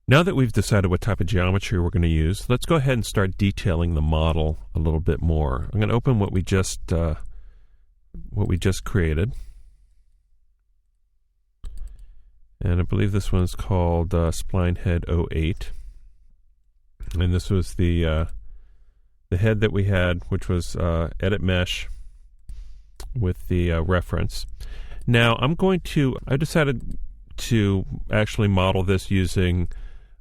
Now that we've decided what type of geometry we're going to use, let's go ahead and start detailing the model a little bit more. I'm going to open what we just created. And I believe this one's called Spline Head 08. And this was the head that we had, which was Edit Mesh with the reference. Now I decided to actually model this using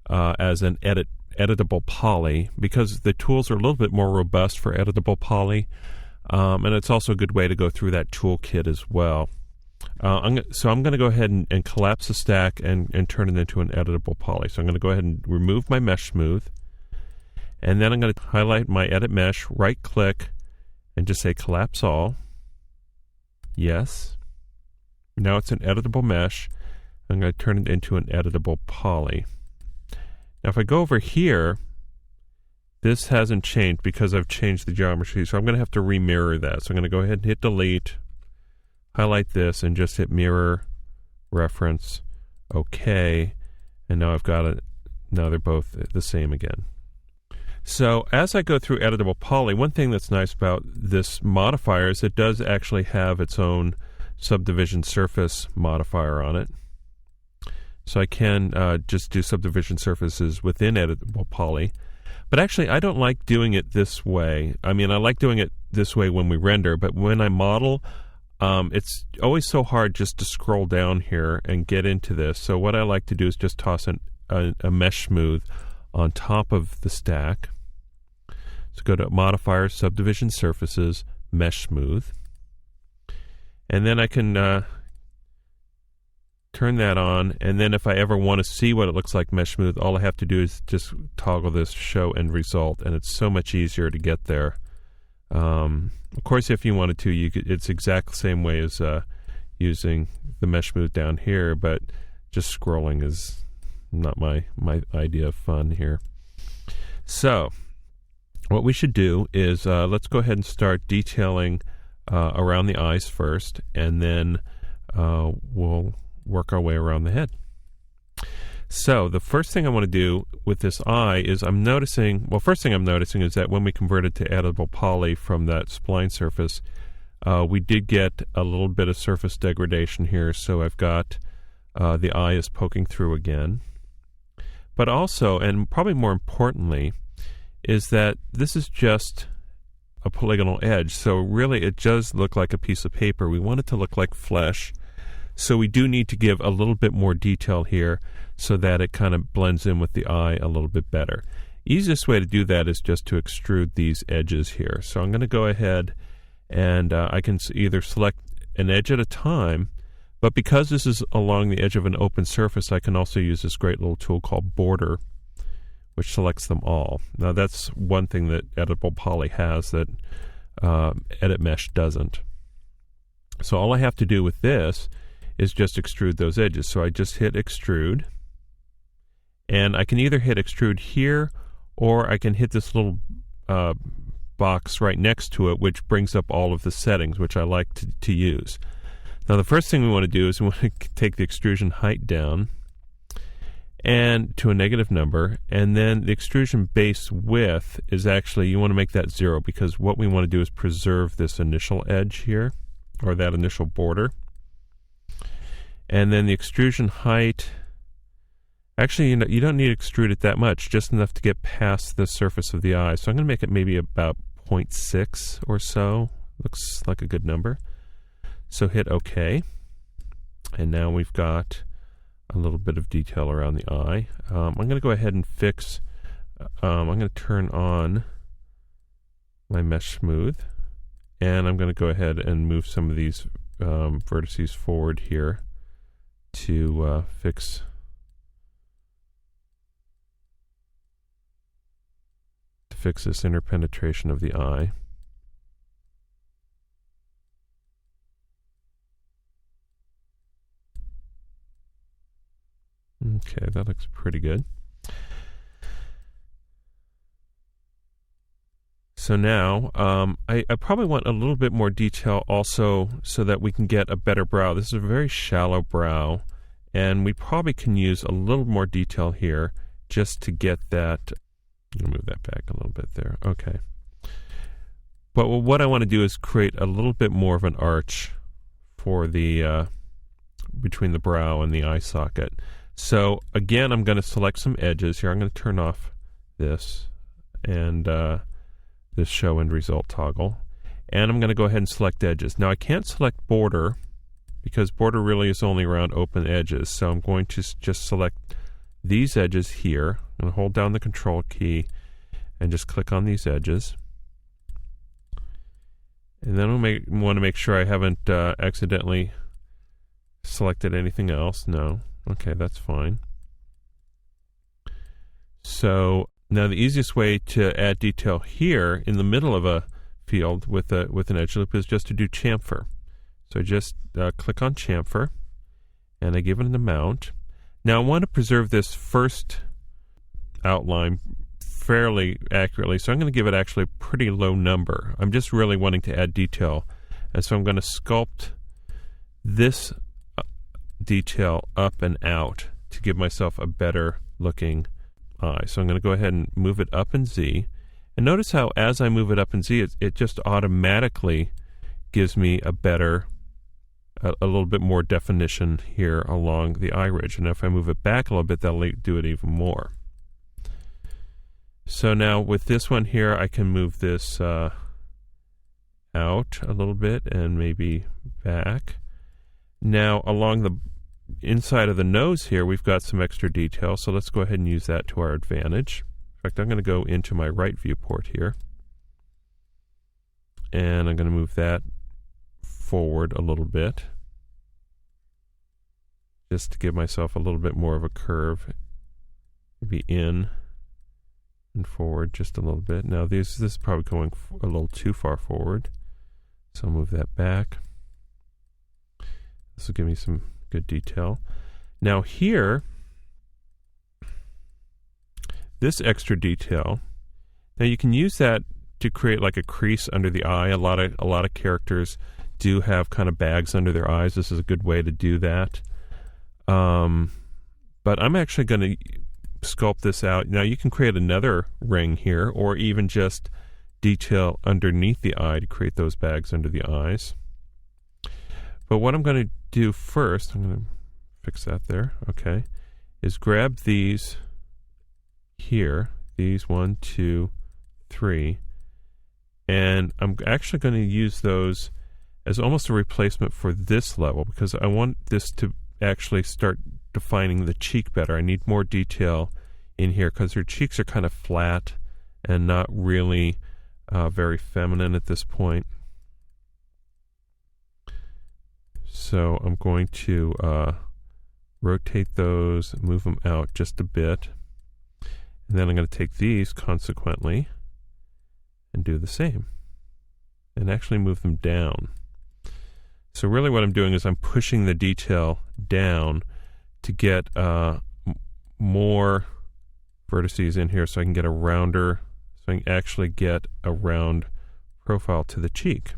as an editable poly, because the tools are a little bit more robust for editable poly, and it's also a good way to go through that toolkit as well. So I'm going to go ahead and collapse the stack and turn it into an editable poly. So I'm going to go ahead and remove my mesh smooth, and then I'm going to highlight my edit mesh, right click, and just say collapse all. Yes. Now it's an editable mesh. I'm going to turn it into an editable poly. Now if I go over here, this hasn't changed because I've changed the geometry, so I'm going to have to remirror that. So I'm going to go ahead and hit delete, highlight this, and just hit mirror, reference, OK, and now I've got it. Now they're both the same again. So as I go through editable poly, one thing that's nice about this modifier is it does actually have its own subdivision surface modifier on it. So I can just do subdivision surfaces within editable poly. But actually, I don't like doing it this way. I mean, I like doing it this way when we render, but when I model, it's always so hard just to scroll down here and get into this. So what I like to do is just toss a mesh smooth on top of the stack. So go to Modifier, Subdivision Surfaces, Mesh Smooth. And then I can turn that on, and then if I ever want to see what it looks like mesh smooth, all I have to do is just toggle this show end result, and it's so much easier to get there. Of course, if you wanted to, it's exact same way as using the mesh smooth down here, but just scrolling is not my idea of fun here. So what we should do is let's go ahead and start detailing around the eyes first, and then we'll work our way around the head. So the first thing I want to do with this eye is first thing I'm noticing is that when we converted to editable poly from that spline surface, we did get a little bit of surface degradation here. So I've got the eye is poking through again. But also, and probably more importantly, is that this is just a polygonal edge. So really it does look like a piece of paper. We want it to look like flesh. So we do need to give a little bit more detail here so that it kind of blends in with the eye a little bit better. Easiest way to do that is just to extrude these edges here. So I'm going to go ahead and I can either select an edge at a time, but because this is along the edge of an open surface, I can also use this great little tool called Border, which selects them all. Now that's one thing that Editable Poly has that Edit Mesh doesn't. So all I have to do with this is just extrude those edges. So I just hit extrude, and I can either hit extrude here, or I can hit this little box right next to it, which brings up all of the settings, which I like to use. Now the first thing we want to do is we want to take the extrusion height down and to a negative number, and then the extrusion base width is actually, you want to make that 0, because what we want to do is preserve this initial edge here, or that initial border. And then the extrusion height, actually you don't need to extrude it that much, just enough to get past the surface of the eye. So I'm going to make it maybe about 0.6 or so. Looks like a good number. So hit OK. And now we've got a little bit of detail around the eye. I'm going to go ahead and fix, I'm going to turn on my mesh smooth, and I'm going to go ahead and move some of these vertices forward here to fix this interpenetration of the eye. Okay, that looks pretty good. So now, I probably want a little bit more detail also so that we can get a better brow. This is a very shallow brow, and we probably can use a little more detail here just to get that. I'm going to move that back a little bit there. Okay. But what I want to do is create a little bit more of an arch for the between the brow and the eye socket. So again, I'm going to select some edges here. I'm going to turn off this and this show end result toggle. And I'm going to go ahead and select edges. Now I can't select border because border really is only around open edges. So I'm going to just select these edges here. I'm going to hold down the control key and just click on these edges. And then I want to make sure I haven't accidentally selected anything else. No. Okay, that's fine. So now the easiest way to add detail here in the middle of a field with an edge loop is just to do chamfer. So just click on chamfer, and I give it an amount. Now I want to preserve this first outline fairly accurately, so I'm going to give it actually a pretty low number. I'm just really wanting to add detail, and so I'm going to sculpt this detail up and out to give myself a better looking eye. So I'm going to go ahead and move it up in Z, and notice how as I move it up in Z, it just automatically gives me a little bit more definition here along the eye ridge, and if I move it back a little bit, that'll do it even more. So now with this one here, I can move this out a little bit and maybe back. Now along the inside of the nose here, we've got some extra detail, so let's go ahead and use that to our advantage. In fact, I'm going to go into my right viewport here, and I'm going to move that forward a little bit just to give myself a little bit more of a curve, maybe in and forward just a little bit. Now this is probably going a little too far forward, so I'll move that back. This will give me some good detail. Now here, this extra detail, now you can use that to create like a crease under the eye. A lot of characters do have kind of bags under their eyes. This is a good way to do that. But I'm actually going to sculpt this out. Now you can create another ring here, or even just detail underneath the eye to create those bags under the eyes. But what I'm going to do first, I'm going to fix that there, okay, is grab these here, these 1, 2, 3, and I'm actually going to use those as almost a replacement for this level, because I want this to actually start defining the cheek better. I need more detail in here because her cheeks are kind of flat and not really very feminine at this point. So I'm going to rotate those, move them out just a bit, and then I'm going to take these consequently and do the same and actually move them down. So really what I'm doing is I'm pushing the detail down to get more vertices in here so I can get a rounder, so I can actually get a round profile to the cheek.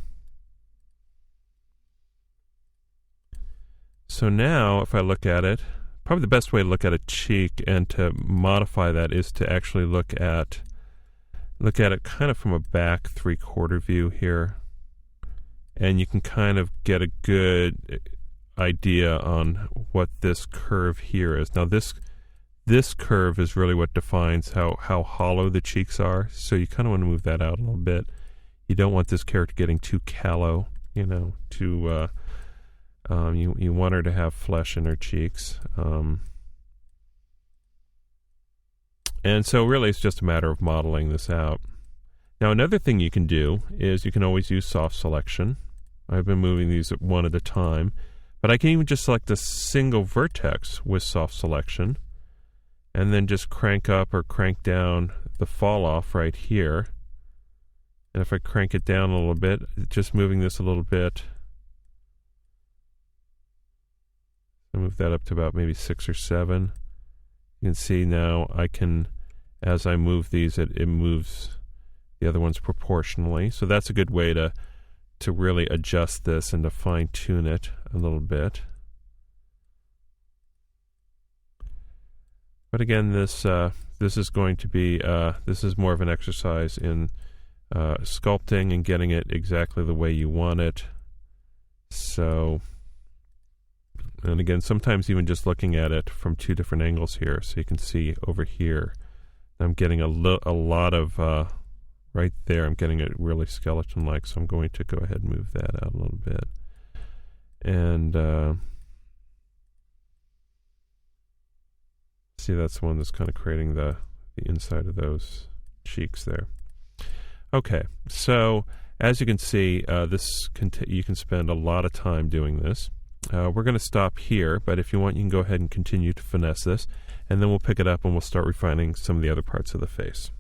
So now if I look at it, probably the best way to look at a cheek and to modify that is to actually look at it kind of from a back 3/4 view here. And you can kind of get a good idea on what this curve here is. Now this curve is really what defines how hollow the cheeks are. So you kind of want to move that out a little bit. You don't want this character getting too callow, you want her to have flesh in her cheeks. And so really it's just a matter of modeling this out. Now another thing you can do is you can always use soft selection. I've been moving these one at a time, but I can even just select a single vertex with soft selection and then just crank up or crank down the fall off right here. And if I crank it down a little bit, just moving this a little bit, I move that up to about maybe 6 or 7. You can see now I can, as I move these, it moves the other ones proportionally. So that's a good way to really adjust this and to fine tune it a little bit. But again, this is going to be this is more of an exercise in sculpting and getting it exactly the way you want it. So, and again, sometimes even just looking at it from two different angles here, so you can see over here, I'm getting a lot of right there. I'm getting it really skeleton-like, so I'm going to go ahead and move that out a little bit, and see, that's the one that's kind of creating the inside of those cheeks there. Okay, so as you can see, you can spend a lot of time doing this. We're going to stop here, but if you want, you can go ahead and continue to finesse this, and then we'll pick it up and we'll start refining some of the other parts of the face.